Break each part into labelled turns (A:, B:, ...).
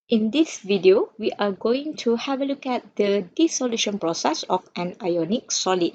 A: In this video, we are going to have a look at the dissolution process of an ionic solid.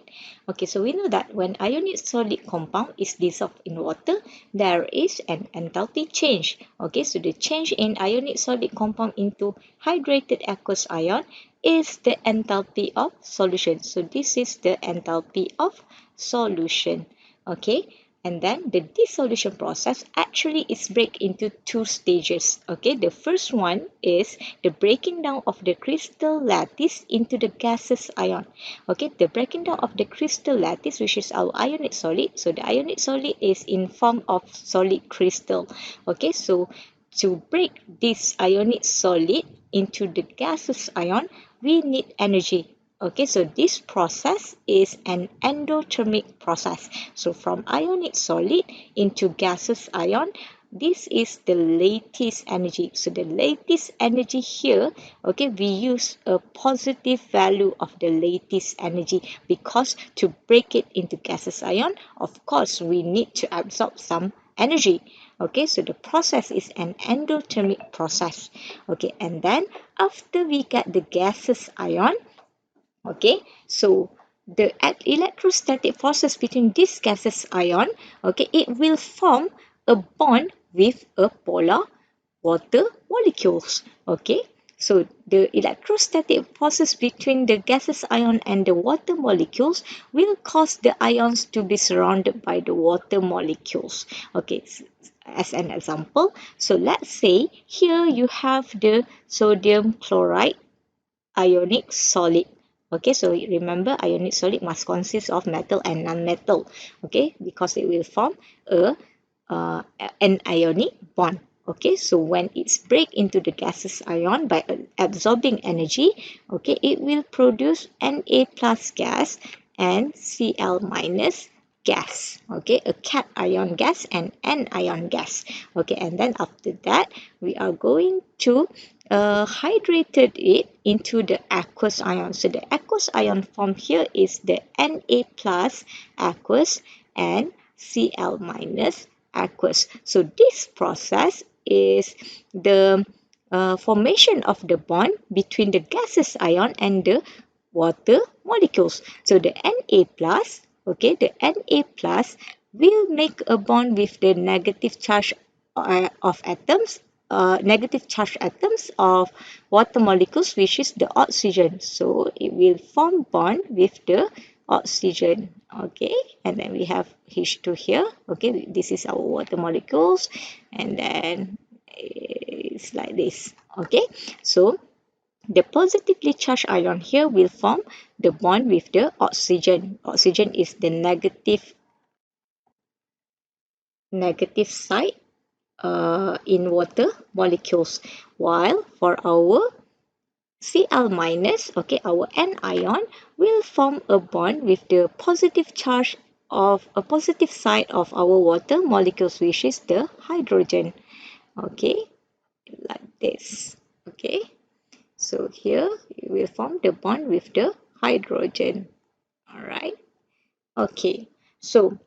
A: Okay, so we know that when ionic solid compound is dissolved in water, there is an enthalpy change. Okay, so the change in ionic solid compound into hydrated aqueous ion is the enthalpy of solution. So this is the enthalpy of solution. Okay, and then the dissolution process actually is break into two stages. Okay, the first one is the breaking down of the crystal lattice into the gaseous ion. Okay, the breaking down of the crystal lattice, which is our ionic solid. So the ionic solid is in form of solid crystal. Okay, so to break this ionic solid into the gaseous ion, we need energy. Okay, so this process is an endothermic process. So from ionic solid into gaseous ion, this is the lattice energy. So the lattice energy here, okay, we use a positive value of the lattice energy because to break it into gaseous ion, of course, we need to absorb some energy. Okay, so the process is an endothermic process. Okay, and then after we get the gaseous ion, okay, so the electrostatic forces between this gaseous ion, okay, it will form a bond with a polar water molecules. Okay, so the electrostatic forces between the gaseous ion and the water molecules will cause the ions to be surrounded by the water molecules. Okay, as an example, so let's say here you have the sodium chloride ionic solid. Okay, so remember ionic solid must consist of metal and non-metal. Okay, because it will form a an ionic bond. Okay, so when it's break into the gaseous ion by absorbing energy, okay, it will produce Na plus gas and Cl minus gas. Okay, a cation gas and anion gas. Okay, and then after that, we are going to hydrated it into the aqueous ion. So the aqueous ion formed here is the Na plus aqueous and Cl minus aqueous. So this process is the formation of the bond between the gaseous ion and the water molecules. So the Na plus, okay, the Na plus will make a bond with the negative charge of atoms, negative charge atoms of water molecules, which is the oxygen. So it will form bond with the oxygen. Okay, and then we have H2 here. Okay, this is our water molecules, and then it's like this. Okay, so the positively charged ion here will form the bond with the oxygen. Oxygen is the negative side in water molecules, while for our Cl minus, okay, our anion will form a bond with the positive charge of a positive side of our water molecules, which is the hydrogen. Okay, like this. Okay, so here it will form the bond with the hydrogen. All right. Okay, so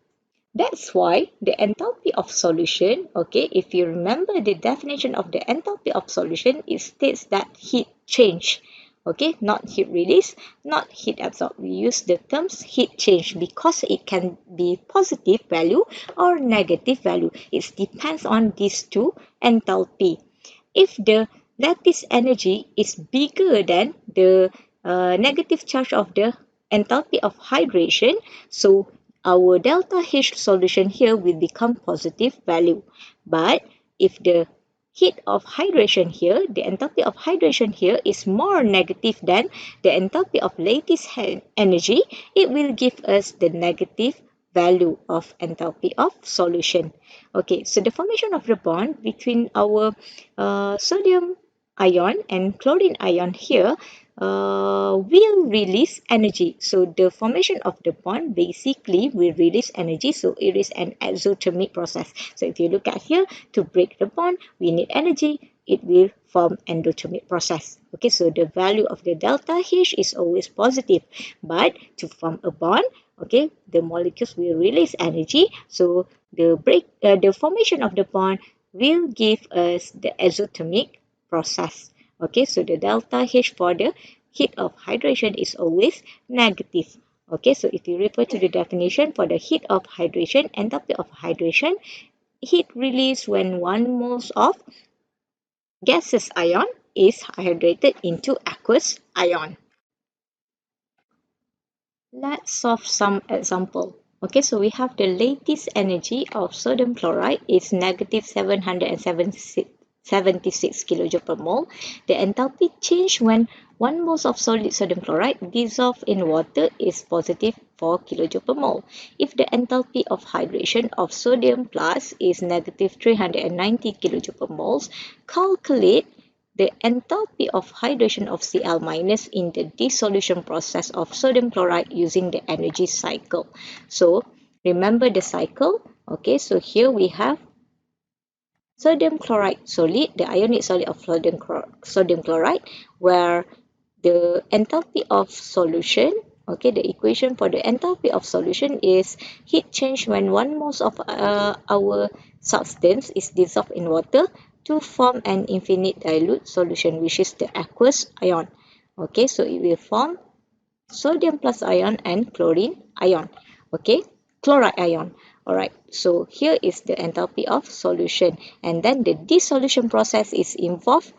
A: that's why the enthalpy of solution, okay, if you remember the definition of the enthalpy of solution, it states that heat change, okay, not heat release, not heat absorbed. We use the terms heat change because it can be positive value or negative value. It depends on these two enthalpy. If the lattice energy is bigger than the negative charge of the enthalpy of hydration, so our delta H solution here will become positive value. But if the heat of hydration here, the enthalpy of hydration here is more negative than the enthalpy of lattice energy, it will give us the negative value of enthalpy of solution. Okay, so the formation of the bond between our sodium ion and chlorine ion here will release energy. So the formation of the bond basically will release energy. So it is an exothermic process. So if you look at here, to break the bond, we need energy. It will form endothermic process. Okay, so the value of the delta H is always positive. But to form a bond, okay, the molecules will release energy. So the formation of the bond will give us the exothermic process. Okay, so the delta H for the heat of hydration is always negative. Okay, so if you refer to the definition for the heat of hydration, enthalpy of hydration, heat released when 1 mole of gaseous ion is hydrated into aqueous ion. Let's solve some example. Okay, so we have the lattice energy of sodium chloride is negative 776 kilojoule per mole. The enthalpy change when 1 mole of solid sodium chloride dissolved in water is positive 4 kilojoule per mole. If the enthalpy of hydration of sodium plus is negative 390 kilojoule per moles, calculate the enthalpy of hydration of Cl- in the dissolution process of sodium chloride using the energy cycle. So remember the cycle. Okay, so here we have sodium chloride solid, the ionic solid of sodium chloride, where the enthalpy of solution, okay, the equation for the enthalpy of solution is heat change when 1 mole of our substance is dissolved in water to form an infinite dilute solution, which is the aqueous ion. Okay, so it will form sodium plus ion and chlorine ion. Okay, chloride ion. Alright, so here is the enthalpy of solution, and then the dissolution process is involved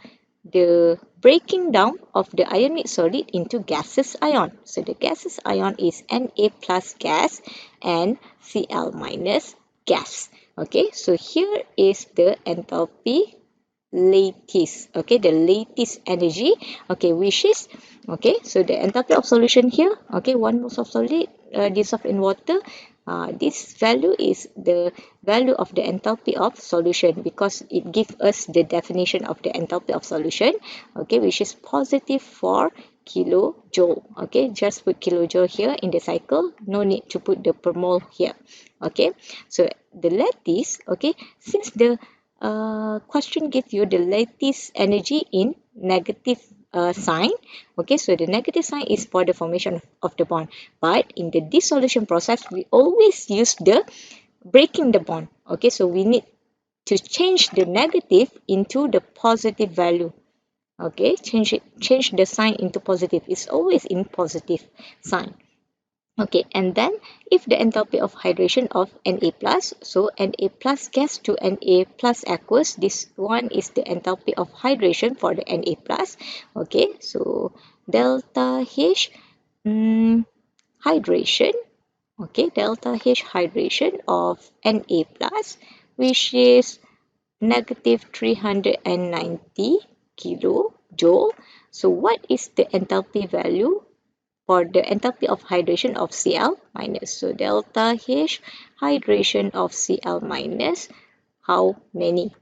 A: the breaking down of the ionic solid into gaseous ion. So the gaseous ion is Na plus gas and Cl minus gas. Okay, so here is the enthalpy lattice. Okay, the lattice energy. Okay, which is okay. So the enthalpy of solution here. Okay, 1 mole of solid dissolved in water. This value is the value of the enthalpy of solution because it gives us the definition of the enthalpy of solution. Okay, which is positive 4 kilojoule. Okay, just put kilojoule here in the cycle. No need to put the per mole here. Okay, so the lattice. Okay, since the question gives you the lattice energy in negative sign. Okay, so the negative sign is for the formation of the bond. But in the dissolution process, we always use the breaking the bond. Okay, so we need to change the negative into the positive value. Okay, change the sign into positive. It's always in positive sign. Okay, and then if the enthalpy of hydration of Na plus, so Na plus gas to Na plus aqueous, this one is the enthalpy of hydration for the Na plus. Okay, so delta H hydration, okay, delta H hydration of Na plus, which is negative 390 kilojoule. So what is the enthalpy value for the enthalpy of hydration of Cl minus? So delta H hydration of Cl minus, how many?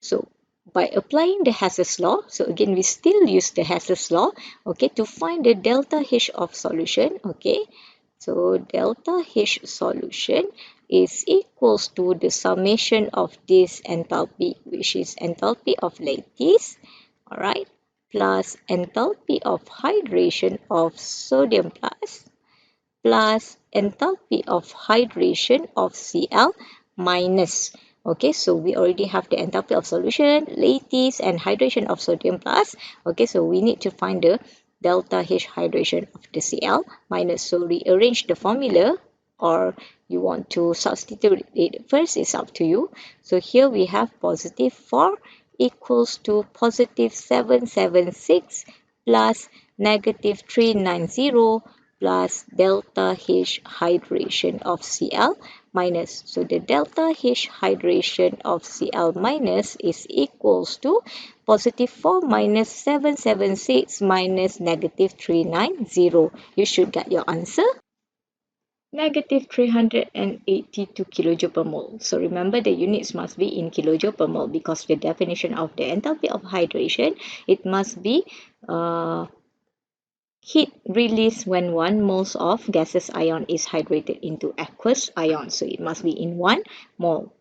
A: So by applying the Hess's law, so again we still use the Hess's law, okay, to find the delta H of solution. Okay, so delta H solution is equals to the summation of this enthalpy, which is enthalpy of lattice, all right, plus enthalpy of hydration of sodium plus enthalpy of hydration of Cl minus. Okay, so we already have the enthalpy of solution, lattice, and hydration of sodium plus. Okay, so we need to find the delta H hydration of the Cl minus. So rearrange the formula, or you want to substitute it first, it's up to you. So here we have positive 4 equals to positive 776 plus negative 390 plus delta H hydration of Cl minus. So the delta H hydration of Cl minus is equals to positive 4 minus 776 minus negative 390. You should get your answer. Negative 382 kilojoule per mole. So remember the units must be in kilojoule per mole because the definition of the enthalpy of hydration, it must be heat released when 1 mole of gaseous ion is hydrated into aqueous ion. So it must be in 1 mole.